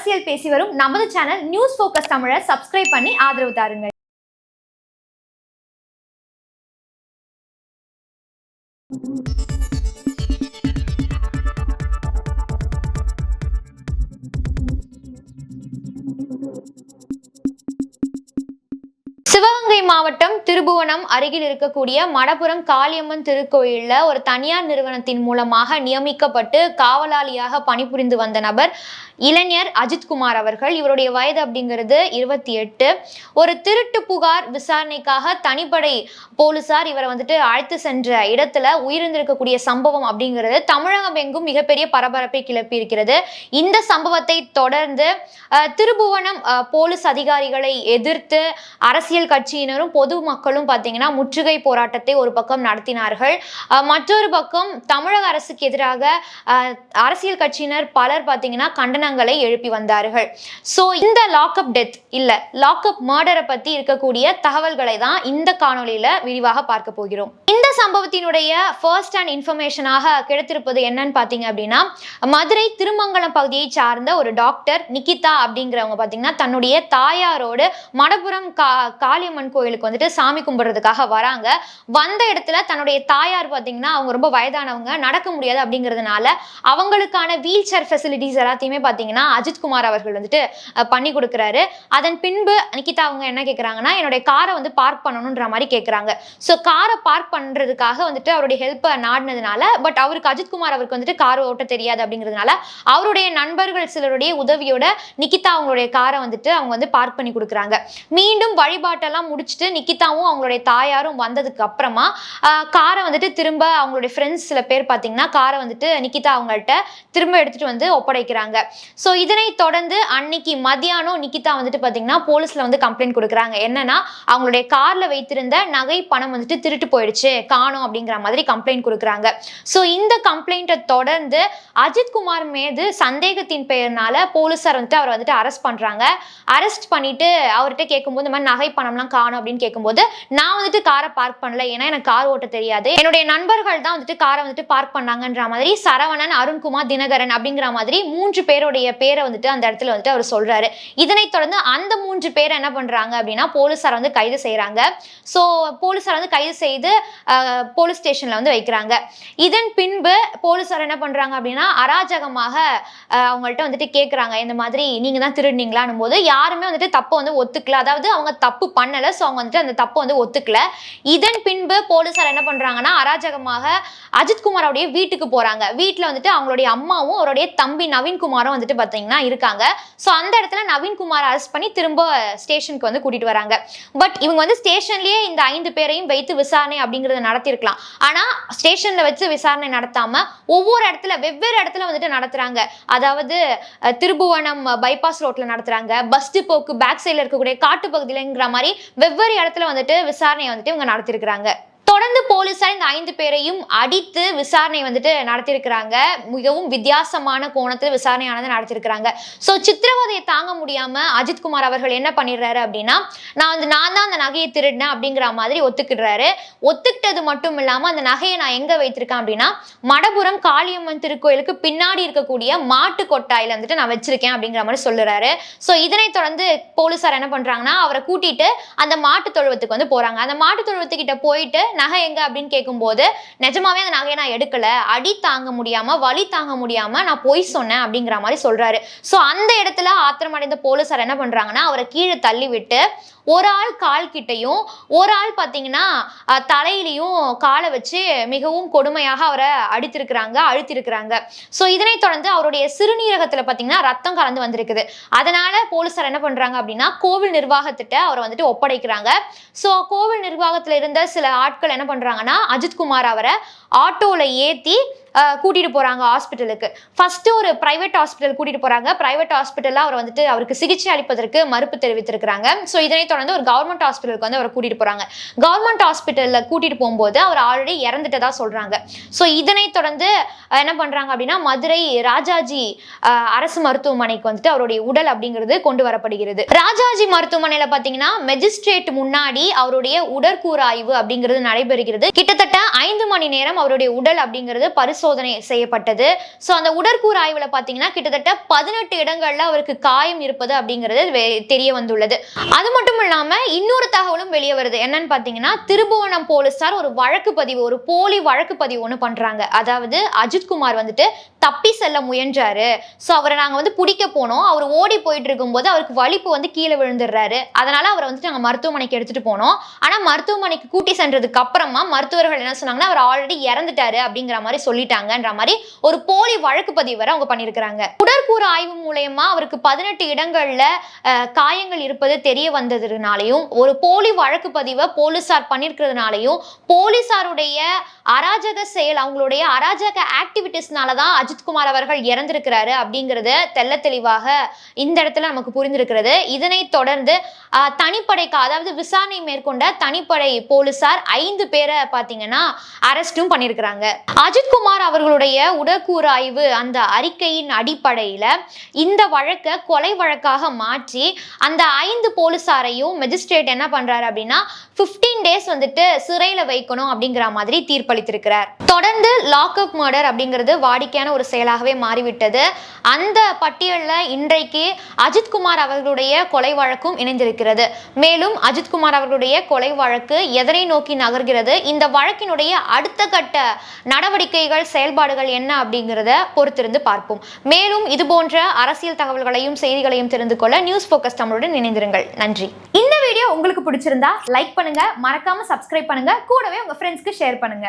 அரசியல் பேசி வரும் நமது சேனல் நியூஸ் ஃபோக்கஸ் தமிழை சப்ஸ்கிரைப் பண்ணி ஆதரவு தாருங்கள். சிவகங்கை மாவட்டம் திருபுவனம் அருகில் இருக்கக்கூடிய மடப்புரம் காளியம்மன் திருக்கோயில்ல ஒரு தனியார் நிறுவனத்தின் மூலமாக நியமிக்கப்பட்டு காவலாளியாக பணிபுரிந்து வந்த நபர் இளைஞர் அஜித்குமார் அவர்கள். இவருடைய வயது அப்படிங்கிறது 28. ஒரு திருட்டு புகார் விசாரணைக்காக தனிப்படை போலீசார் இவரை அழைத்து சென்ற இடத்துல உயிரிழந்திருக்கக்கூடிய சம்பவம் அப்படிங்கிறது தமிழகம் எங்கும் மிகப்பெரிய பரபரப்பை கிளப்பி இருக்கிறது. இந்த சம்பவத்தை தொடர்ந்து திருபுவனம் போலீஸ் அதிகாரிகளை எதிர்த்து அரசியல் கட்சியினரும் பொதுமக்களும் பார்த்தீங்கன்னா முற்றுகை போராட்டத்தை ஒரு பக்கம் நடத்தினார்கள். மற்றொரு பக்கம் தமிழக அரசுக்கு எதிராக அரசியல் கட்சியினர் பலர் பார்த்தீங்கன்னா கண்டனங்களை எழுப்பி வந்தார்கள். ஸோ இந்த லாக்அப் டெத் இல்ல லாக்அப் மர்டரை பத்தி இருக்கக்கூடிய தகவல்களை தான் இந்த காணொலியில விரிவாக பார்க்க போகிறோம். இந்த சம்பவத்தினுடைய ஃபர்ஸ்ட் ஹேண்ட் இன்ஃபர்மேஷனாக கிடைத்திருப்பது என்னன்னு பார்த்தீங்க அப்படின்னா, மதுரை திருமங்கலம் பகுதியை சார்ந்த ஒரு டாக்டர் நிகிதா அப்படிங்கிறவங்க பார்த்தீங்கன்னா தன்னுடைய தாயாரோடு மடப்புரம் காளியம்மன் கோயிலுக்கு சாமி கும்பிடுறதுக்காக வராங்க. வந்த இடத்துல தன்னுடைய தாயார் பார்த்தீங்கன்னா அவங்க ரொம்ப வயதானவங்க, நடக்க முடியாது அப்படிங்கிறதுனால அவங்களுக்கான வீல் சேர் ஃபெசிலிட்டிஸ் எல்லாத்தையுமே பார்த்தீங்கன்னா அஜித்குமார் அவர்கள் பண்ணி கொடுக்குறாரு. அதன் பின்பு நிகிதா அவங்க என்ன கேட்குறாங்கன்னா, என்னுடைய காரை பார்க் பண்ணணுன்ற மாதிரி கேட்குறாங்க. ஸோ காரை பார்க் பண்ணுறதுக்காக அவருடைய ஹெல்ப்பை நாடினதுனால, பட் அவருக்கு அஜித்குமார் அவருக்கு கார் ஓட்ட தெரியாது அப்படிங்கிறதுனால அவருடைய நண்பர்கள் சிலருடைய உதவியோட நிகிதா அவங்களுடைய காரை அவங்க பார்க் பண்ணி கொடுக்குறாங்க. மீண்டும் வழிபாட்டெல்லாம் முடிச்சுட்டு நிகிதாவும் அவங்களுடைய தாயாரும் வந்ததுக்கு அப்புறமா காரை திரும்ப அவங்களுடைய ஃப்ரெண்ட்ஸ் சில பேர் பார்த்தீங்கன்னா காரை நிகிதா அவங்கள்ட்ட திரும்ப எடுத்துட்டு ஒப்படைக்கிறாங்க. ஸோ இதனை தொடர்ந்து அன்னைக்கு மதியானம் நிகிதா பார்த்தீங்கன்னா போலீஸ்ல கம்ப்ளைண்ட் கொடுக்குறாங்க. என்னன்னா அவங்களுடைய கார்ல வைத்திருந்த நகை பணம் திருட்டு போயிடுச்சு, காணோம் அப்படிங்கிற மாதிரி கம்ப்ளைண்ட் கொடுக்குறாங்க. ஸோ இந்த கம்ப்ளைண்ட்டை தொடர்ந்து அஜித்குமார் மீது சந்தேகத்தின் பெயர்னால போலீஸார் அவரை அரெஸ்ட் பண்றாங்க. அரெஸ்ட் பண்ணிட்டு அவர்கிட்ட கேட்கும்போது இந்த மாதிரி நகை பணம்லாம் காணும் அப்படின்னு கேட்கும்போது, நான் காரை பார்க் பண்ணல, ஏன்னா எனக்கு கார் ஓட்ட தெரியாது, என்னுடைய நண்பர்கள் தான் காரை பார்க் பண்ணாங்கன்ற மாதிரி சரவணன், அருண்குமார், தினகரன் அப்படிங்கிற மாதிரி 3 பேருடைய பேரை அந்த இடத்துல அவர் சொல்றாரு. இதனை தொடர்ந்து அந்த 3 பேரை என்ன பண்றாங்க அப்படின்னா போலீஸார் கைது செய்யறாங்க. ஸோ போலீஸார் கைது செய்து போலீஸ் ஸ்டேஷன்ல வைக்கிறாங்க. இதன் பின்பு போலீஸார் என்ன பண்றாங்க அப்படின்னா அராஜகமாக அவங்கள்ட்ட கேட்கறாங்க, இந்த மாதிரி நீங்க தான் திருடுனீங்களான்னும் போது யாருமே தப்பை ஒத்துக்கல. அதாவது அவங்க தப்பு பண்ணல, ஸோ அவங்க அந்த தப்பை ஒத்துக்கல. இதன் பின்பு போலீஸார் என்ன பண்றாங்கன்னா அராஜகமாக அஜித்குமாரோடைய வீட்டுக்கு போறாங்க. வீட்டுல அவங்களுடைய அம்மாவும் அவருடைய தம்பி நவீன்குமாரும் பாத்தீங்கன்னா இருக்காங்க. ஸோ அந்த இடத்துல நவீன்குமார் அரெஸ்ட் பண்ணி திரும்ப ஸ்டேஷனுக்கு கூட்டிட்டு வராங்க. பட் இவங்க ஸ்டேஷன்லயே இந்த 5 பேரையும் வைத்து விசாரணை அப்படிங்கறத நடத்திருக்கலாம். ஆனா ஸ்டேஷன்ல வச்சு விசாரணை நடத்தாம ஒவ்வொரு இடத்துல வெவ்வேறு இடத்துல நடத்துறாங்க. அதாவது திருபுவனம் பைபாஸ் ரோட்ல நடத்துறாங்க, பஸ் டிப்போக்கு பேக் சைட்ல இருக்கக்கூடிய காட்டு பகுதியிலங்கிற மாதிரி வெவ்வேறு இடத்துல விசாரணையை இவங்க நடத்திருக்கிறாங்க. தொடர்ந்து போலீசார் இந்த 5 பேரையும் அடித்து விசாரணை நடத்திருக்கிறாங்க. மிகவும் வித்தியாசமான கோணத்தில் விசாரணையானது நடத்திருக்கிறாங்க. ஸோ சித்திரவதையை தாங்க முடியாம அஜித்குமார் அவர்கள் என்ன பண்ணிடுறாரு அப்படின்னா, நான் தான் அந்த நகையை திருடினேன் அப்படிங்கிற மாதிரி ஒத்துக்கிடுறாரு. ஒத்துக்கிட்டது மட்டும் இல்லாம அந்த நகையை நான் எங்க வைத்திருக்கேன் அப்படின்னா மடப்புரம் காளியம்மன் திருக்கோயிலுக்கு பின்னாடி இருக்கக்கூடிய மாட்டு கொட்டாயில நான் வச்சிருக்கேன் அப்படிங்கிற மாதிரி சொல்லுறாரு. ஸோ இதனை தொடர்ந்து போலீசார் என்ன பண்றாங்கன்னா அவரை கூட்டிட்டு அந்த மாட்டு தொழுவத்துக்கு போறாங்க. அந்த மாட்டு தொழுவத்துக்கிட்ட போயிட்டு நகை எங்க அப்படின்னு கேட்கும்போது, நிஜமாவே அந்த நகையை நான் எடுக்கல, அடி தாங்க முடியாம வலி தாங்க முடியாம நான் பொய் சொன்னேன் அப்படிங்கிற மாதிரி சொல்றாரு. ஸோ அந்த இடத்துல ஆத்திரமடைந்த போலீசார் என்ன பண்றாங்கன்னா அவரை கீழே தள்ளி விட்டு ஒரு ஆள் கால் கிட்டையும் ஒரு ஆள் பார்த்தீங்கன்னா தலையிலையும் காலை வச்சு மிகவும் கொடுமையாக அவரை அழுத்திருக்கிறாங்க. ஸோ இதனை தொடர்ந்து அவருடைய சிறுநீரகத்துல பார்த்தீங்கன்னா ரத்தம் கலந்து வந்திருக்குது. அதனால போலீசார் என்ன பண்றாங்க அப்படின்னா கோவில் நிர்வாகத்திட்ட அவரை ஒப்படைக்கிறாங்க. ஸோ கோவில் நிர்வாகத்துல இருந்த சில ஆட்கள் என்ன பண்றாங்கன்னா அஜித்குமார் அவரை ஆட்டோல ஏத்தி கூட்டிட்டு போறாங்க ஹாஸ்பிட்டலுக்கு. ஃபர்ஸ்ட் ஒரு பிரைவேட் ஹாஸ்பிட்டல் கூட்டிட்டு போறாங்க. பிரைவேட் ஹாஸ்பிட்டல்ல அவர் அவருக்கு சிகிச்சை அளிப்பதற்கு மறுப்பு தெரிவித்திருக்கிறாங்க. ஸோ இதனை தொடர்ந்து ஒரு கவர்மெண்ட் ஹாஸ்பிட்டலுக்கு அவரை கூட்டிட்டு போறாங்க. கவர்மெண்ட் ஹாஸ்பிட்டல்ல கூட்டிட்டு போகும்போது அவர் ஆல்ரெடி இறந்துட்டதா சொல்றாங்க. ஸோ இதனை தொடர்ந்து என்ன பண்றாங்க அப்படின்னா மதுரை ராஜாஜி அரசு மருத்துவமனைக்கு அவருடைய உடல் அப்படிங்கிறது கொண்டு வரப்படுகிறது. ராஜாஜி மருத்துவமனையில பாத்தீங்கன்னா மெஜிஸ்ட்ரேட் முன்னாடி அவருடைய உடற்கூறு ஆய்வு அப்படிங்கிறது நடைபெறுகிறது. கிட்டத்தட்ட 5 மணி நேரம் அவருடைய உடல் அப்படிங்கிறது பரிசோதனை பரிசோதனை செய்யப்பட்டது. ஸோ அந்த உடற்கூறு ஆய்வில் பார்த்தீங்கன்னா கிட்டத்தட்ட 18 இடங்கள்ல அவருக்கு காயம் இருப்பது அப்படிங்கிறது தெரிய வந்துள்ளது. அது மட்டும் இல்லாம இன்னொரு தகவலும் வெளியே வருது. என்னன்னு பார்த்தீங்கன்னா திருபுவனம் போலீசார் ஒரு போலி வழக்கு பதிவு ஒன்று பண்றாங்க. அதாவது அஜித்குமார் வந்துட்டு தப்பி செல்ல முயன்றாரு. ஸோ அவரை நாங்கள் பிடிக்க போனோம். அவர் ஓடி போயிட்டு இருக்கும்போது அவருக்கு வலிப்பு கீழே விழுந்துடுறாரு. அதனால அவரை நாங்கள் மருத்துவமனைக்கு எடுத்துட்டு போனோம். ஆனால் மருத்துவமனைக்கு கூட்டி சென்றதுக்கு அப்புறமா மருத்துவர்கள் என்ன சொன்னாங்கன்னா அவர் ஆல்ரெடி இறந்துட்டாரு அப்படிங்கிற மாதிரி சொல்லிட்டாங்கன்ற மாதிரி ஒரு போலி வழக்கு பதிவு வரை அவங்க பண்ணியிருக்கிறாங்க. உடற்கூறு ஆய்வு மூலயமா அவருக்கு 18 இடங்கள்ல காயங்கள் இருப்பது தெரிய வந்ததுனாலையும் ஒரு போலி வழக்கு பதிவை போலீசார் பண்ணிருக்கிறதுனாலையும் போலீசாருடைய அராஜக செயல் அவங்களுடைய அராஜக ஆக்டிவிட்டிஸ்னால தான் அஜித்குமார் அவர்கள் இறந்திருக்கிறாரு அப்படிங்கிறத தெள்ள தெளிவாக இந்த இடத்துல நமக்கு புரிந்திருக்கிறது. இதனை தொடர்ந்து தனிப்படைக்கு அதாவது விசாரணை மேற்கொண்ட தனிப்படை போலீசார் 5 பேரை பார்த்தீங்கன்னா அரெஸ்டும் பண்ணியிருக்கிறாங்க. அஜித்குமார் அவர்களுடைய உடற்கூறு ஆய்வு அந்த அறிக்கையின் அடிப்படையில் இந்த வழக்கை கொலை வழக்காக மாற்றி அந்த 5 போலீசாரையும் மெஜிஸ்ட்ரேட் என்ன பண்றாரு அப்படின்னா 15 டேஸ் சிறையில் வைக்கணும் அப்படிங்கிற மாதிரி தீர்ப்பளித்திருக்கிறார். தொடர்ந்து லாக்அப் மர்டர் அப்படிங்கிறது வாடிக்கையான ஒரு செயலாகவே மாறிவிட்டது. அந்த பட்டியலில் இன்றைக்கு அஜித்குமார் அவர்களுடைய கொலை வழக்கும் இணைந்திருக்கிறது. மேலும் அஜித்குமார் அவர்களுடைய கொலை வழக்கு எதனை நோக்கி நகர்கிறது, இந்த வழக்கினுடைய அடுத்த கட்ட நடவடிக்கைகள் செயல்பாடுகள் என்ன அப்படிங்கிறத பொறுத்திருந்து பார்ப்போம். மேலும் இது போன்ற அரசியல் தகவல்களையும் செய்திகளையும் தெரிந்து கொள்ள நியூஸ் போக்கஸ் தமிழுடன் இணைந்திருங்கள். நன்றி. இந்த வீடியோ உங்களுக்கு பிடிச்சிருந்தா லைக் பண்ணுங்க, மறக்காம சப்ஸ்கிரைப் பண்ணுங்க, கூடவே உங்க ஃப்ரெண்ட்ஸ்க்கு ஷேர் பண்ணுங்க.